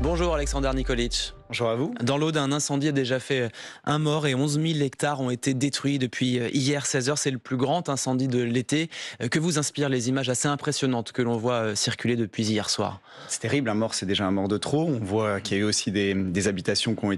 Bonjour Alexander Nikolic. Bonjour à vous. Dans l'Aude, un incendie a déjà fait un mort et 11 000 hectares ont été détruits depuis hier 16 heures. C'est le plus grand incendie de l'été. Que vous inspirent les images assez impressionnantes que l'on voit circuler depuis hier soir? C'est terrible, un mort, c'est déjà un mort de trop. On voit qu'il y a eu aussi des habitations qui ont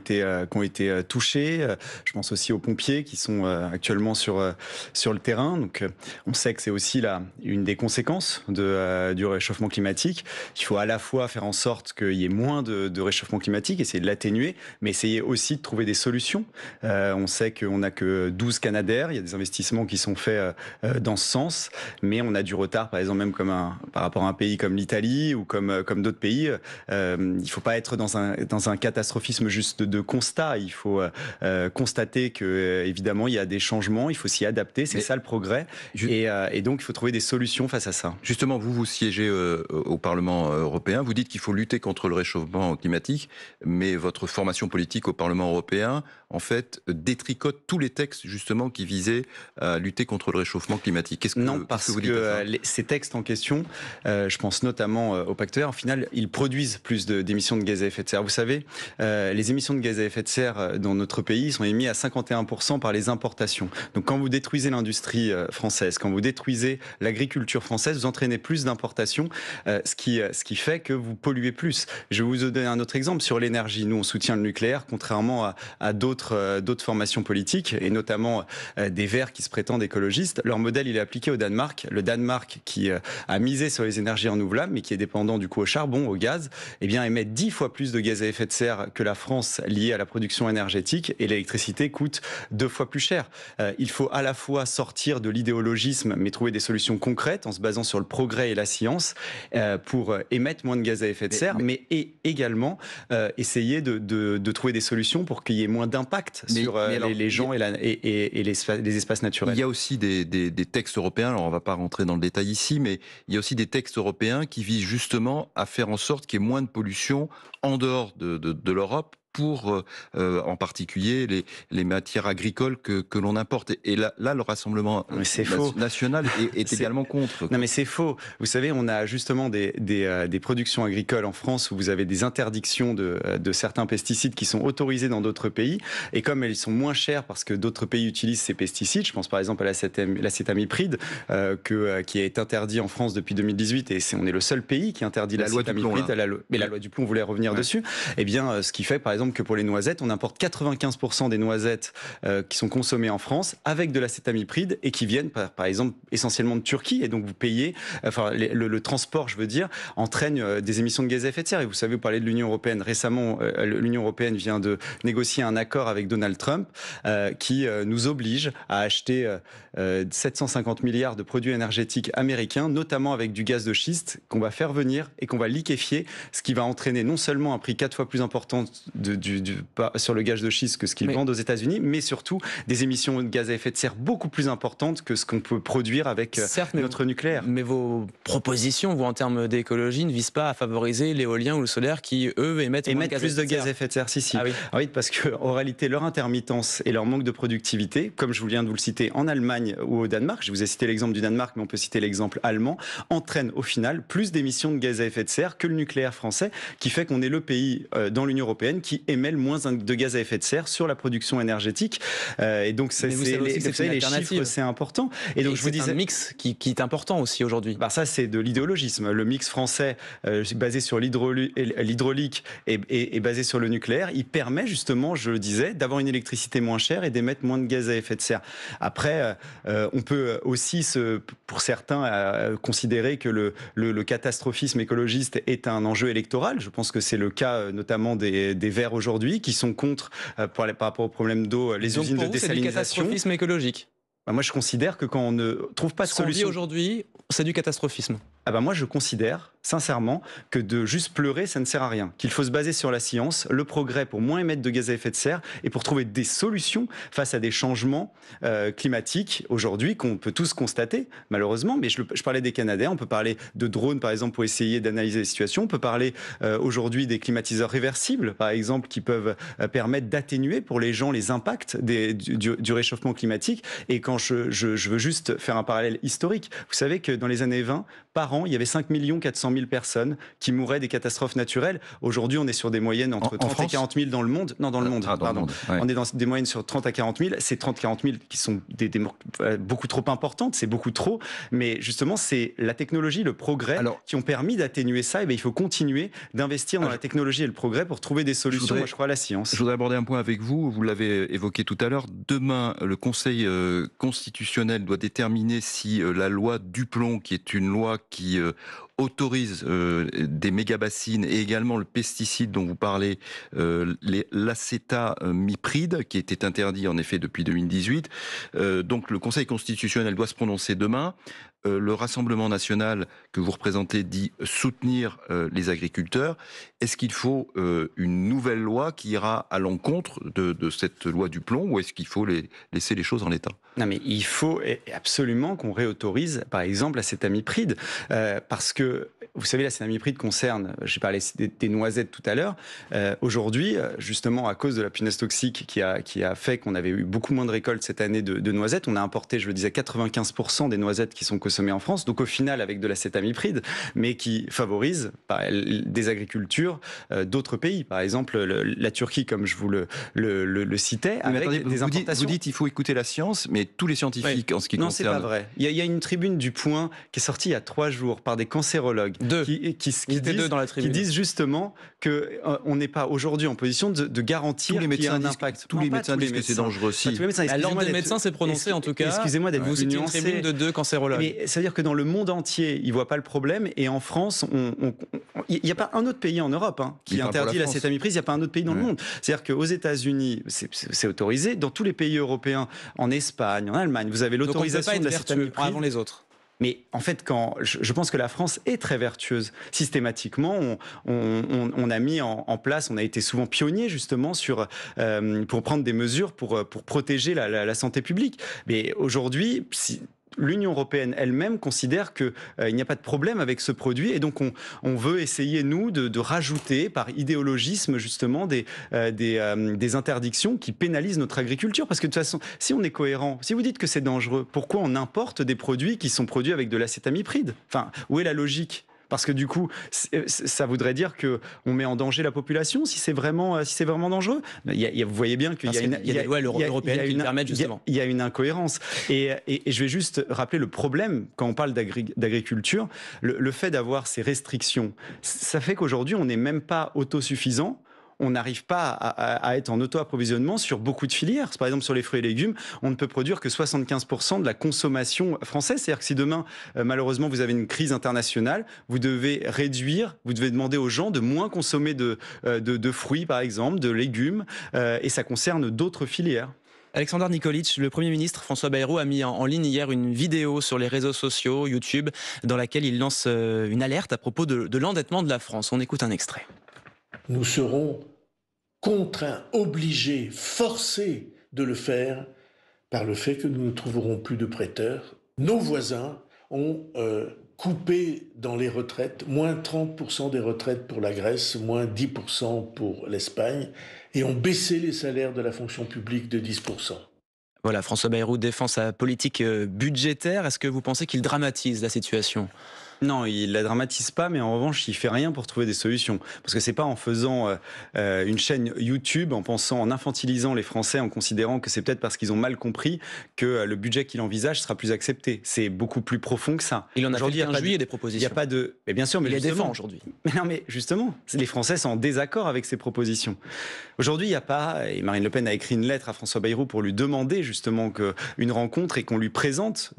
été touchées. Je pense aussi aux pompiers qui sont actuellement sur le terrain. Donc, on sait que c'est aussi là une des conséquences du réchauffement climatique. Il faut à la fois faire en sorte qu'il y ait moins de réchauffement climatique, essayer de l'atténuer, mais essayer aussi de trouver des solutions. On sait qu'on n'a que 12 Canadair. Il y a des investissements qui sont faits dans ce sens, mais on a du retard, par exemple, même par rapport à un pays comme l'Italie ou comme d'autres pays. Il ne faut pas être dans un catastrophisme juste de constat. Il faut constater que, évidemment, il y a des changements. Il faut s'y adapter. C'est ça le progrès. Et donc, il faut trouver des solutions face à ça. Justement, vous siégez au Parlement européen. Vous dites qu'il faut lutter contre le réchauffement climatique, mais votre formation politique au Parlement européen, en fait, détricote tous les textes, justement, qui visaient à lutter contre le réchauffement climatique. Non, parce que ces textes en question, je pense notamment au Pacte vert, en final, ils produisent plus d'émissions de gaz à effet de serre. Vous savez, les émissions de gaz à effet de serre dans notre pays sont émises à 51% par les importations. Donc quand vous détruisez l'industrie française, quand vous détruisez l'agriculture française, vous entraînez plus d'importations, ce qui fait que vous polluez plus. Je vais vous donner un autre exemple sur l'énergie. Nous, on soutient le nucléaire, contrairement à d'autres formations politiques, et notamment des Verts qui se prétendent écologistes. Leur modèle, il est appliqué au Danemark. Le Danemark, qui a misé sur les énergies renouvelables, mais qui est dépendant du coup au charbon, au gaz, eh bien, émet 10 fois plus de gaz à effet de serre que la France liée à la production énergétique, et l'électricité coûte 2 fois plus cher. Il faut à la fois sortir de l'idéologisme, mais trouver des solutions concrètes en se basant sur le progrès et la science pour émettre moins de gaz à effet de serre, mais également essayer de trouver des solutions pour qu'il y ait moins d'impact sur les gens et les espaces naturels. Il y a aussi des textes européens, alors on ne va pas rentrer dans le détail ici, mais il y a aussi des textes européens qui visent justement à faire en sorte qu'il y ait moins de pollution en dehors de l'Europe, pour en particulier les matières agricoles que l'on importe. Et là le Rassemblement national est également contre. Non, mais c'est faux. Vous savez, on a justement des productions agricoles en France où vous avez des interdictions de certains pesticides qui sont autorisés dans d'autres pays. Et comme elles sont moins chères parce que d'autres pays utilisent ces pesticides, je pense par exemple à l'acétamipride qui est interdit en France depuis 2018, et on est le seul pays qui interdit l'acétamipride. Mais la loi du plomb, on voulait revenir dessus. Eh bien, ce qui fait par exemple que pour les noisettes, on importe 95% des noisettes qui sont consommées en France avec de l'acétamipride et qui viennent par exemple essentiellement de Turquie, et donc vous payez, enfin le transport, je veux dire, entraîne des émissions de gaz à effet de serre. Et vous savez, vous parlez de l'Union européenne. Récemment, l'Union européenne vient de négocier un accord avec Donald Trump qui nous oblige à acheter 750 milliards de produits énergétiques américains, notamment avec du gaz de schiste qu'on va faire venir et qu'on va liquéfier, ce qui va entraîner non seulement un prix 4 fois plus important sur le gaz de schiste que ce qu'ils vendent aux États-Unis, mais surtout des émissions de gaz à effet de serre beaucoup plus importantes que ce qu'on peut produire avec notre nucléaire. Mais vos propositions, vous, en termes d'écologie, ne visent pas à favoriser l'éolien ou le solaire qui, eux, émettent plus de gaz à effet de serre. Si. Ah oui, parce qu'en réalité, leur intermittence et leur manque de productivité, comme je viens de vous le citer, en Allemagne ou au Danemark, je vous ai cité l'exemple du Danemark, mais on peut citer l'exemple allemand, entraînent au final plus d'émissions de gaz à effet de serre que le nucléaire français, qui fait qu'on est le pays dans l'Union européenne qui émet le moins de gaz à effet de serre sur la production énergétique. Et donc, les chiffres, c'est important. Et donc, je vous disais, un mix qui est important aussi aujourd'hui. Bah ça, c'est de l'idéologisme. Le mix français, basé sur l'hydraulique et basé sur le nucléaire, il permet justement, je le disais, d'avoir une électricité moins chère et d'émettre moins de gaz à effet de serre. Après, on peut aussi, pour certains, considérer que le catastrophisme écologiste est un enjeu électoral. Je pense que c'est le cas notamment des Verts aujourd'hui, qui sont contre, par rapport au problème d'eau, les usines de désalinisation. C'est du catastrophisme écologique. Moi, je considère que quand on ne trouve pas de solution... Ce qu'on vit aujourd'hui, c'est du catastrophisme. Moi, je considère, sincèrement, que de juste pleurer, ça ne sert à rien. Qu'il faut se baser sur la science, le progrès pour moins émettre de gaz à effet de serre et pour trouver des solutions face à des changements climatiques aujourd'hui qu'on peut tous constater, malheureusement. Mais je parlais des Canadiens, on peut parler de drones, par exemple, pour essayer d'analyser les situations. On peut parler aujourd'hui des climatiseurs réversibles, par exemple, qui peuvent permettre d'atténuer pour les gens les impacts du réchauffement climatique. Et quand je veux juste faire un parallèle historique, vous savez que dans les années 20, par an, il y avait 5 400 100 000 personnes qui mourraient des catastrophes naturelles. Aujourd'hui, on est sur des moyennes entre 30 et 40 000 dans le monde. Non, dans le monde, pardon. Ouais. On est dans des moyennes sur 30 à 40 000. C'est 30 à 40 000 qui sont beaucoup trop importantes, c'est beaucoup trop. Mais justement, c'est la technologie, le progrès qui ont permis d'atténuer ça. Et bien, il faut continuer d'investir dans la technologie et le progrès pour trouver des solutions. Moi, je crois à la science. Je voudrais aborder un point avec vous. Vous l'avez évoqué tout à l'heure. Demain, le Conseil constitutionnel doit déterminer si la loi Duplon, qui est une loi qui autorise des mégabassines et également le pesticide dont vous parlez, l'acétamipride, qui était interdit en effet depuis 2018. Donc le Conseil constitutionnel doit se prononcer demain. Le Rassemblement national que vous représentez dit soutenir les agriculteurs. Est-ce qu'il faut une nouvelle loi qui ira à l'encontre de cette loi Duplon, ou est-ce qu'il faut laisser les choses en l'état ? Non, mais il faut absolument qu'on réautorise, par exemple, l'acétamipride, parce que, vous savez, l'acétamipride concerne, j'ai parlé des noisettes tout à l'heure, aujourd'hui, justement, à cause de la punaise toxique qui a fait qu'on avait eu beaucoup moins de récoltes cette année de noisettes, on a importé, je le disais, 95% des noisettes qui sont consommées en France, donc au final avec de l'acétamipride, mais qui favorise des agricultures d'autres pays, par exemple la Turquie, comme je vous le citais, avec attendez, des importations. Vous dites il faut écouter la science, mais tous les scientifiques en ce qui concerne... Non, c'est pas vrai. Il y a une tribune du Point qui est sortie il y a 3 jours par des cancérologues qui disent justement qu'on n'est pas aujourd'hui en position de garantir qu'il y a un impact. Tous les médecins disent que c'est dangereux. L'ordre des médecins s'est prononcé en tout cas. Excusez-moi d'être vous une tribune de 2 cancérologues. Mais c'est-à-dire que dans le monde entier, ils ne voient pas le problème, et en France, il n'y a pas un autre pays en Europe qui interdit l'acétamipride, il n'y a pas un autre pays dans le monde. C'est-à-dire qu'aux États-Unis, c'est autorisé, dans tous les pays européens, en Espagne, en Allemagne, vous avez l'autorisation de l'acétamipride avant les autres. Mais en fait, je pense que la France est très vertueuse. Systématiquement, on a mis en place, on a été souvent pionnier justement pour prendre des mesures pour protéger la santé publique. Mais aujourd'hui, l'Union européenne elle-même considère qu'il n'y a pas de problème avec ce produit, et donc on veut essayer, nous, de rajouter par idéologisme justement des interdictions qui pénalisent notre agriculture. Parce que de toute façon, si on est cohérent, si vous dites que c'est dangereux, pourquoi on importe des produits qui sont produits avec de l'acétamipride ? Enfin, où est la logique ? Parce que du coup, ça voudrait dire qu'on met en danger la population si c'est vraiment dangereux. Vous voyez bien qu'il y a des lois européennes qui le permettent justement. Il y a une incohérence. Et je vais juste rappeler le problème quand on parle d'agriculture. Le fait d'avoir ces restrictions, ça fait qu'aujourd'hui, on n'est même pas autosuffisant. On n'arrive pas à être en auto-approvisionnement sur beaucoup de filières. Par exemple, sur les fruits et légumes, on ne peut produire que 75% de la consommation française. C'est-à-dire que si demain, malheureusement, vous avez une crise internationale, vous devez demander aux gens de moins consommer de fruits, par exemple, de légumes, et ça concerne d'autres filières. Alexander Nikolic, le Premier ministre François Bayrou a mis en ligne hier une vidéo sur les réseaux sociaux, YouTube, dans laquelle il lance une alerte à propos de l'endettement de la France. On écoute un extrait. Nous serons contraints, obligés, forcés de le faire par le fait que nous ne trouverons plus de prêteurs. Nos voisins ont coupé dans les retraites, moins 30% des retraites pour la Grèce, moins 10% pour l'Espagne, et ont baissé les salaires de la fonction publique de 10%. Voilà, François Bayrou défend sa politique budgétaire. Est-ce que vous pensez qu'il dramatise la situation ? Non, il la dramatise pas, mais en revanche, il fait rien pour trouver des solutions. Parce que c'est pas en faisant une chaîne YouTube, en infantilisant les Français, en considérant que c'est peut-être parce qu'ils ont mal compris que le budget qu'il envisage sera plus accepté. C'est beaucoup plus profond que ça. Il en a fait le 15 juillet des propositions. Il n'y a pas de... Mais bien sûr, mais il les défend aujourd'hui. Mais non, mais justement, les Français sont en désaccord avec ces propositions. Aujourd'hui, il n'y a pas... Et Marine Le Pen a écrit une lettre à François Bayrou pour lui demander justement une rencontre et qu'on lui présente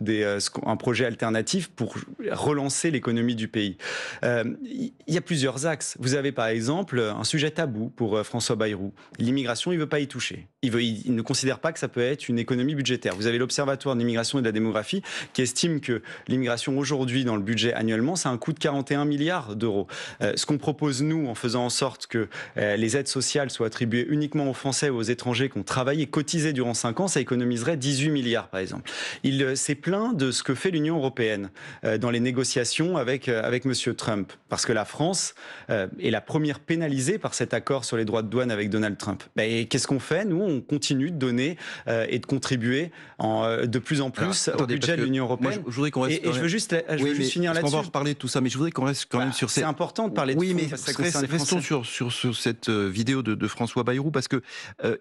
un projet alternatif pour relancer l'économie du pays. Il y a plusieurs axes. Vous avez par exemple un sujet tabou pour François Bayrou. L'immigration, il ne veut pas y toucher. Il ne considère pas que ça peut être une économie budgétaire. Vous avez l'Observatoire de l'immigration et de la démographie qui estime que l'immigration aujourd'hui dans le budget annuellement, c'est un coût de 41 milliards d'euros. Ce qu'on propose nous, en faisant en sorte que les aides sociales soient attribuées uniquement aux Français ou aux étrangers qui ont travaillé et cotisé durant 5 ans, ça économiserait 18 milliards par exemple. Il s'est plaint de ce que fait l'Union européenne dans dans les négociations avec Monsieur Trump, parce que la France est la première pénalisée par cet accord sur les droits de douane avec Donald Trump. Et qu'est-ce qu'on fait? Nous, on continue de donner et de contribuer de plus en plus au budget de l'Union européenne. Je voudrais qu'on reste. Et je veux juste finir là-dessus. On va reparler de tout ça, mais je voudrais qu'on reste quand même sur C'est important de parler de oui, fonds, mais parce que ça concerne les restons Français. sur cette vidéo de François Bayrou, parce que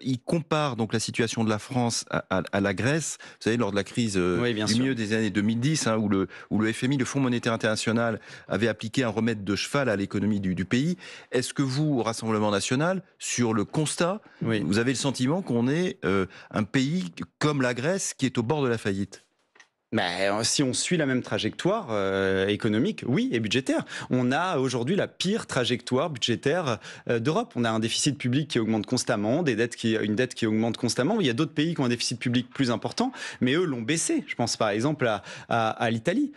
il compare donc la situation de la France à la Grèce. Vous savez, lors de la crise du milieu des années 2010, où le FMI, le Fonds monétaire international, avait appliqué un remède de cheval à l'économie du pays. Est-ce que vous, au Rassemblement national, sur le constat, vous avez le sentiment qu'on est un pays comme la Grèce qui est au bord de la faillite? Si on suit la même trajectoire économique, oui, et budgétaire, on a aujourd'hui la pire trajectoire budgétaire d'Europe. On a un déficit public qui augmente constamment, une dette qui augmente constamment. Il y a d'autres pays qui ont un déficit public plus important, mais eux l'ont baissé. Je pense par exemple à l'Italie,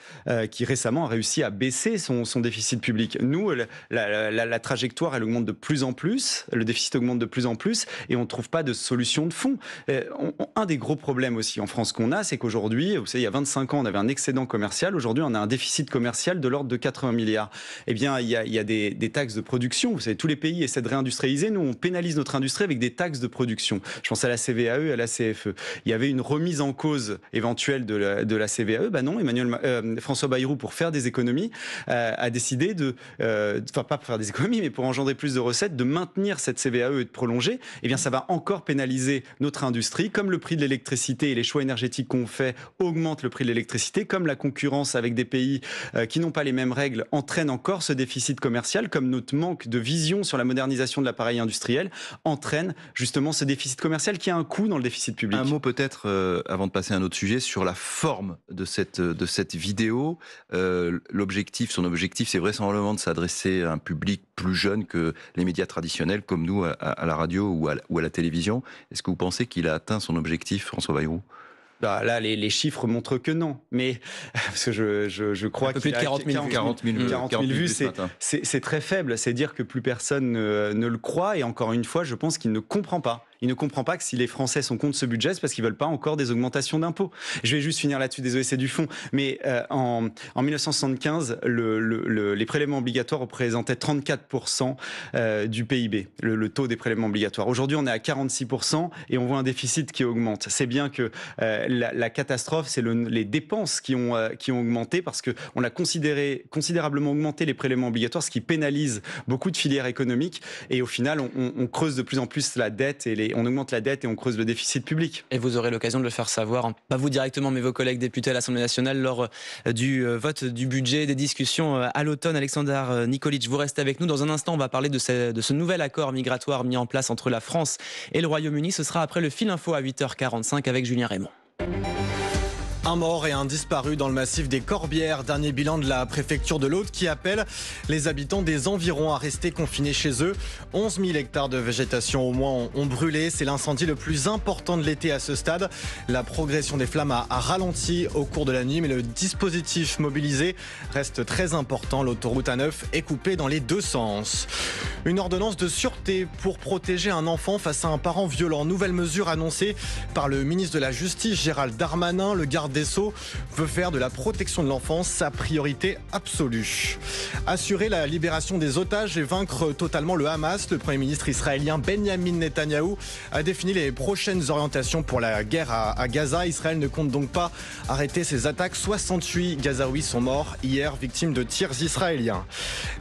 qui récemment a réussi à baisser son déficit public. Nous, la trajectoire, elle augmente de plus en plus, le déficit augmente de plus en plus, et on ne trouve pas de solution de fond. Un des gros problèmes aussi en France qu'on a, c'est qu'aujourd'hui, vous savez, il y a 25 ans, on avait un excédent commercial. Aujourd'hui, on a un déficit commercial de l'ordre de 80 milliards. Eh bien, il y a des taxes de production. Vous savez, tous les pays essaient de réindustrialiser. Nous, on pénalise notre industrie avec des taxes de production. Je pense à la CVAE et à la CFE. Il y avait une remise en cause éventuelle de la CVAE. Non, François Bayrou, pour faire des économies, a décidé pas pour faire des économies, mais pour engendrer plus de recettes, de maintenir cette CVAE et de prolonger. Eh bien, ça va encore pénaliser notre industrie. Comme le prix de l'électricité et les choix énergétiques qu'on fait augmentent le prix de l'électricité, comme la concurrence avec des pays qui n'ont pas les mêmes règles entraîne encore ce déficit commercial, comme notre manque de vision sur la modernisation de l'appareil industriel entraîne justement ce déficit commercial qui a un coût dans le déficit public. Un mot peut-être, avant de passer à un autre sujet, sur la forme de cette vidéo. Son objectif, c'est vraisemblablement de s'adresser à un public plus jeune que les médias traditionnels, comme nous, à la radio ou à la télévision. Est-ce que vous pensez qu'il a atteint son objectif, François Bayrou? Là, les chiffres montrent que non. Mais parce que je crois un peu plus de 40 000 vues, c'est très faible. C'est dire que plus personne ne le croit. Et encore une fois, je pense qu'il ne comprend pas. Il ne comprend pas que si les Français sont contre ce budget, c'est parce qu'ils veulent pas encore des augmentations d'impôts. Je vais juste finir là-dessus, désolé, c'est du fond. Mais en 1975, les prélèvements obligatoires représentaient 34% du PIB, le taux des prélèvements obligatoires. Aujourd'hui, on est à 46% et on voit un déficit qui augmente. C'est bien que la catastrophe, c'est les dépenses qui ont augmenté parce qu'on a considérablement augmenté les prélèvements obligatoires, ce qui pénalise beaucoup de filières économiques. Et au final, on creuse de plus en plus la dette on augmente la dette et on creuse le déficit public. Et vous aurez l'occasion de le faire savoir, pas vous directement, mais vos collègues députés à l'Assemblée nationale lors du vote du budget, des discussions à l'automne. Alexandar Nikolic, vous restez avec nous. Dans un instant, on va parler de ce nouvel accord migratoire mis en place entre la France et le Royaume-Uni. Ce sera après le Fil Info à 8h45 avec Julien Raymond. Un mort et un disparu dans le massif des Corbières. Dernier bilan de la préfecture de l'Aude qui appelle les habitants des environs à rester confinés chez eux. 11 000 hectares de végétation au moins ont brûlé. C'est l'incendie le plus important de l'été à ce stade. La progression des flammes a ralenti au cours de la nuit, mais le dispositif mobilisé reste très important. L'autoroute A9 est coupée dans les deux sens. Une ordonnance de sûreté pour protéger un enfant face à un parent violent. Nouvelle mesure annoncée par le ministre de la Justice, Gérald Darmanin. Le garde des Sceaux veut faire de la protection de l'enfance sa priorité absolue. Assurer la libération des otages et vaincre totalement le Hamas. Le Premier ministre israélien Benjamin Netanyahou a défini les prochaines orientations pour la guerre à Gaza. Israël ne compte donc pas arrêter ses attaques. 68 Gazaouis sont morts hier, victimes de tirs israéliens.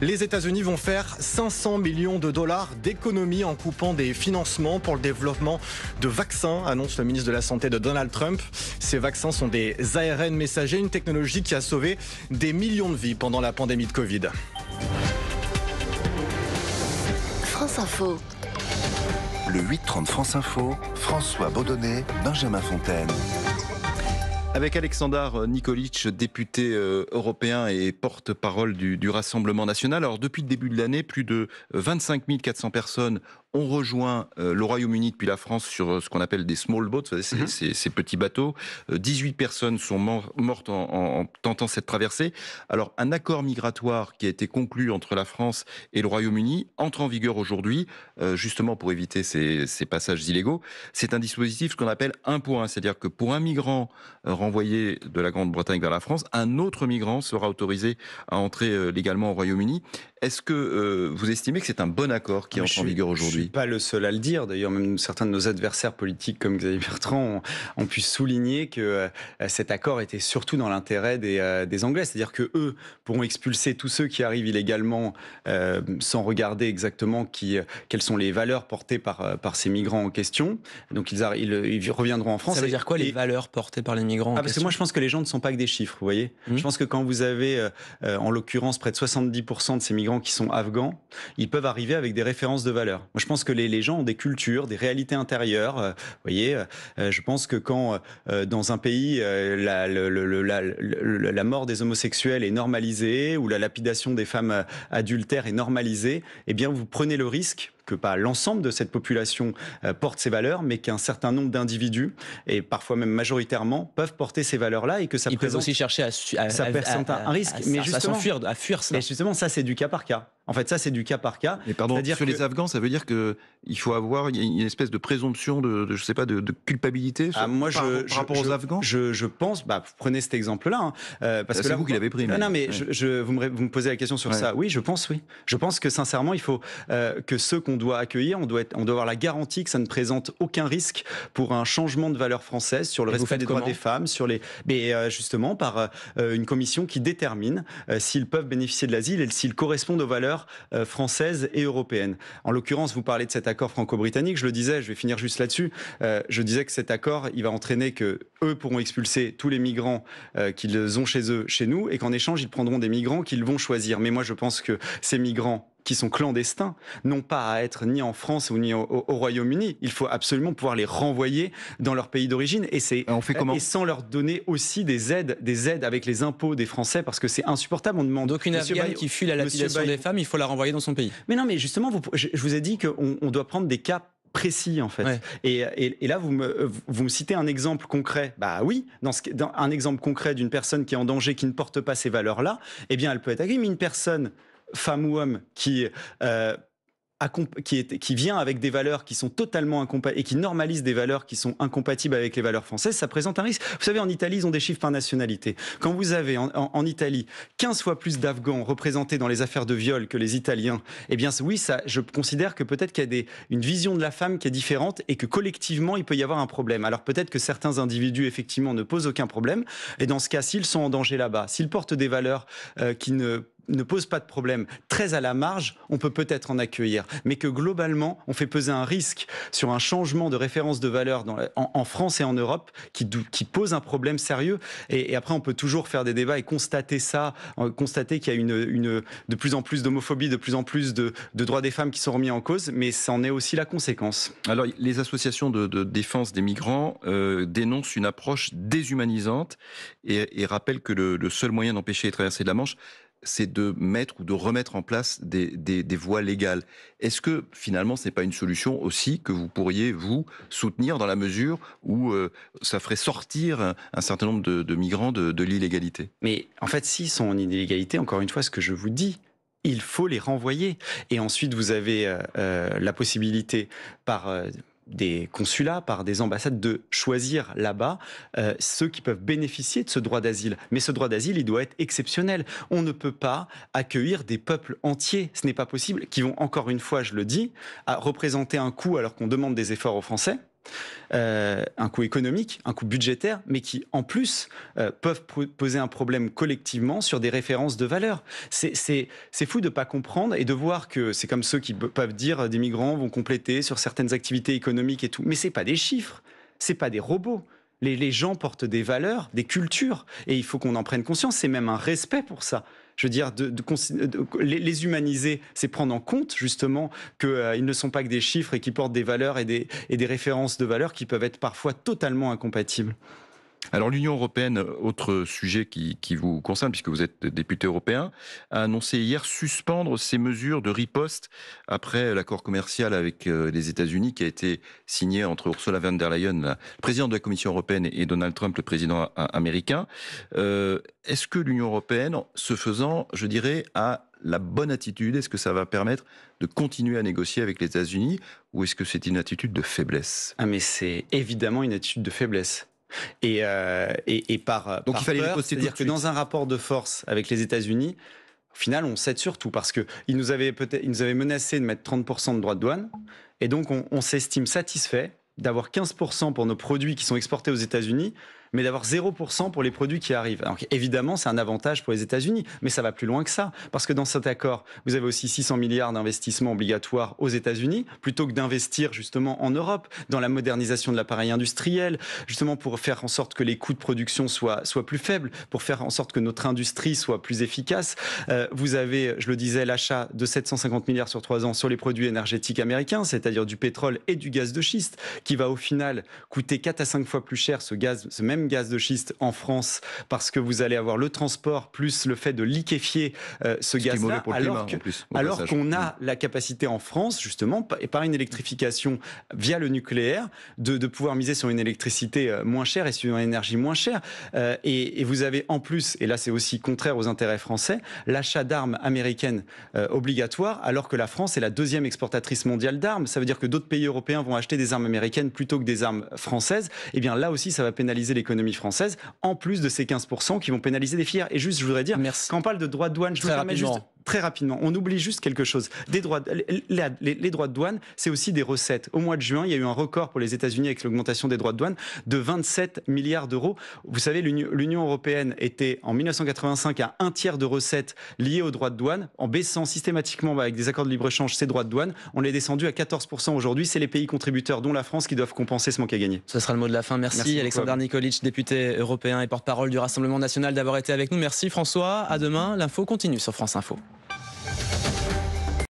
Les États-Unis vont faire 500 millions de dollars d'économies en coupant des financements pour le développement de vaccins, annonce le ministre de la Santé de Donald Trump. Ces vaccins sont des ARN messagers, une technologie qui a sauvé des millions de vies pendant la pandémie de Covid. France Info. Le 8-30 France Info, François Baudonnet, Benjamin Fontaine. Avec Alexandar Nikolic, député européen et porte-parole du Rassemblement national. Alors depuis le début de l'année, plus de 25 400 personnes On rejoint le Royaume-Uni depuis la France sur ce qu'on appelle des small boats, ces petits bateaux. 18 personnes sont mortes en tentant cette traversée. Alors, un accord migratoire qui a été conclu entre la France et le Royaume-Uni entre en vigueur aujourd'hui, justement pour éviter ces passages illégaux. C'est un dispositif, ce qu'on appelle 1 pour 1, c'est-à-dire que pour un migrant renvoyé de la Grande-Bretagne vers la France, un autre migrant sera autorisé à entrer légalement au Royaume-Uni. Est-ce que vous estimez que c'est un bon accord qui entre en vigueur aujourd'hui ? Je ne suis pas le seul à le dire. D'ailleurs, même certains de nos adversaires politiques, comme Xavier Bertrand, ont pu souligner que cet accord était surtout dans l'intérêt des Anglais. C'est-à-dire qu'eux pourront expulser tous ceux qui arrivent illégalement sans regarder exactement quelles sont les valeurs portées par ces migrants en question. Donc, ils reviendront en France. Ça veut dire quoi, les valeurs portées par les migrants en parce question ? que moi, je pense que les gens ne sont pas que des chiffres, vous voyez. Je pense que quand vous avez, en l'occurrence, près de 70% de ces migrants qui sont afghans, ils peuvent arriver avec des références de valeurs. Moi, je pense que les gens ont des cultures, des réalités intérieures. Vous voyez, je pense que quand dans un pays la mort des homosexuels est normalisée ou la lapidation des femmes adultères est normalisée, eh bien, vous prenez le risque que pas l'ensemble de cette population porte ces valeurs, mais qu'un certain nombre d'individus, et parfois même majoritairement, peuvent porter ces valeurs-là et que ça peuvent aussi chercher un risque. Mais justement, à fuir cela. Et justement, ça, c'est du cas par cas. En fait, ça, c'est du cas par cas. Mais pardon, sur les Afghans, ça veut dire qu'il faut avoir une espèce de présomption de je sais pas, de culpabilité par rapport aux Afghans. Je pense, vous prenez cet exemple-là. Parce que c'est là, vous qui l'avez pris. Non, mais vous me posez la question sur ça. Oui, je pense, oui. Je pense que sincèrement, il faut que ceux qu'on doit accueillir, on doit avoir la garantie que ça ne présente aucun risque pour un changement de valeurs françaises sur le respect des droits des femmes, justement par une commission qui détermine s'ils peuvent bénéficier de l'asile et s'ils correspondent aux valeurs françaises et européennes. En l'occurrence, vous parlez de cet accord franco-britannique, je le disais, je vais finir juste là-dessus, je disais que cet accord, il va entraîner que eux pourront expulser tous les migrants qu'ils ont chez eux, chez nous, et qu'en échange, ils prendront des migrants qu'ils vont choisir. Mais moi, je pense que ces migrants qui sont clandestins, n'ont pas à être ni en France ou ni au Royaume-Uni. Il faut absolument pouvoir les renvoyer dans leur pays d'origine et sans leur donner aussi des aides avec les impôts des Français, parce que c'est insupportable. On demande donc une Afghane qui fuit la lapidation des femmes, il faut la renvoyer dans son pays. Mais non, mais justement, je vous ai dit qu'on doit prendre des cas précis en fait. Ouais. Et là, vous me citez un exemple concret. Bah oui, dans un exemple concret d'une personne qui est en danger, qui ne porte pas ces valeurs-là, eh bien, elle peut être accueillie. Mais une personne, femme ou homme, qui vient avec des valeurs qui sont totalement incompatibles et qui normalise des valeurs qui sont incompatibles avec les valeurs françaises, ça présente un risque. Vous savez, en Italie, ils ont des chiffres par nationalité. Quand vous avez en Italie 15 fois plus d'Afghans représentés dans les affaires de viol que les Italiens, eh bien oui, je considère que peut-être qu'il y a une vision de la femme qui est différente et que collectivement, il peut y avoir un problème. Alors peut-être que certains individus, effectivement, ne posent aucun problème. Et dans ce cas, s'ils sont en danger là-bas, s'ils portent des valeurs qui ne pose pas de problème, très à la marge, on peut peut-être en accueillir. Mais que globalement, on fait peser un risque sur un changement de référence de valeur en France et en Europe qui pose un problème sérieux. Et après, on peut toujours faire des débats et constater qu'il y a de plus en plus d'homophobie, de plus en plus de droits des femmes qui sont remis en cause, mais ça en est aussi la conséquence. Alors, les associations de défense des migrants dénoncent une approche déshumanisante et rappellent que le seul moyen d'empêcher les traversées de la Manche, c'est de mettre ou de remettre en place des voies légales. Est-ce que finalement ce n'est pas une solution aussi que vous pourriez vous soutenir dans la mesure où ça ferait sortir un certain nombre de migrants de l'illégalité ? Mais en fait, s'ils sont en illégalité, encore une fois, ce que je vous dis, il faut les renvoyer. Et ensuite, vous avez la possibilité par des consulats, par des ambassades, de choisir là-bas ceux qui peuvent bénéficier de ce droit d'asile. Mais ce droit d'asile, il doit être exceptionnel. On ne peut pas accueillir des peuples entiers. Ce n'est pas possible, qui vont, encore une fois, je le dis, à représenter un coût alors qu'on demande des efforts aux Français. Un coût économique, un coût budgétaire, mais qui en plus peuvent poser un problème collectivement sur des références de valeur. C'est fou de ne pas comprendre et de voir que c'est comme ceux qui peuvent dire des migrants vont compléter sur certaines activités économiques et tout. Mais ce n'est pas des chiffres, ce n'est pas des robots. Les gens portent des valeurs, des cultures, et il faut qu'on en prenne conscience. C'est même un respect pour ça. Je veux dire, les humaniser, c'est prendre en compte justement qu'ils ne sont pas que des chiffres et qu'ils portent des valeurs et des références de valeurs qui peuvent être parfois totalement incompatibles. Alors l'Union européenne, autre sujet qui vous concerne, puisque vous êtes député européen, a annoncé hier suspendre ses mesures de riposte après l'accord commercial avec les États-Unis qui a été signé entre Ursula von der Leyen, la présidente de la Commission européenne, et Donald Trump, le président américain. Est-ce que l'Union européenne, ce faisant, je dirais, a la bonne attitude? Est-ce que ça va permettre de continuer à négocier avec les États-Unis, ou est-ce que c'est une attitude de faiblesse? Ah mais c'est évidemment une attitude de faiblesse. Donc il fallait riposter tout de c'est-à-dire que suite. dans un rapport de force avec les États-Unis, au final, on cède surtout parce qu'ils nous avaient menacé de mettre 30% de droits de douane, et donc on s'estime satisfait d'avoir 15% pour nos produits qui sont exportés aux États-Unis, mais d'avoir 0% pour les produits qui arrivent. Donc évidemment, c'est un avantage pour les États-Unis, mais ça va plus loin que ça, parce que dans cet accord, vous avez aussi 600 milliards d'investissements obligatoires aux États-Unis, plutôt que d'investir justement en Europe, dans la modernisation de l'appareil industriel, justement pour faire en sorte que les coûts de production soient plus faibles, pour faire en sorte que notre industrie soit plus efficace. Vous avez, je le disais, l'achat de 750 milliards sur 3 ans sur les produits énergétiques américains, c'est-à-dire du pétrole et du gaz de schiste, qui va au final coûter 4 à 5 fois plus cher ce même gaz de schiste en France, parce que vous allez avoir le transport plus le fait de liquéfier ce gaz-là, alors qu'on a la capacité en France, justement, et par une électrification via le nucléaire, de pouvoir miser sur une électricité moins chère et sur une énergie moins chère. Et vous avez en plus, et là c'est aussi contraire aux intérêts français, l'achat d'armes américaines obligatoire, alors que la France est la 2e exportatrice mondiale d'armes. Ça veut dire que d'autres pays européens vont acheter des armes américaines plutôt que des armes françaises. Et bien là aussi, ça va pénaliser l'économie française, en plus de ces 15% qui vont pénaliser les filières. Et juste, je voudrais dire, quand on parle de droits de douane, je me permets juste très rapidement, on oublie juste quelque chose. Les droits de douane, c'est aussi des recettes. Au mois de juin, il y a eu un record pour les États-Unis avec l'augmentation des droits de douane de 27 milliards d'euros. Vous savez, l'Union européenne était en 1985 à 1/3 de recettes liées aux droits de douane. En baissant systématiquement avec des accords de libre-échange ces droits de douane, on est descendu à 14% aujourd'hui. C'est les pays contributeurs, dont la France, qui doivent compenser ce manque à gagner. Ce sera le mot de la fin. Merci Alexander Nikolic, député européen et porte-parole du Rassemblement national, d'avoir été avec nous. Merci François. À demain. L'info continue sur France Info.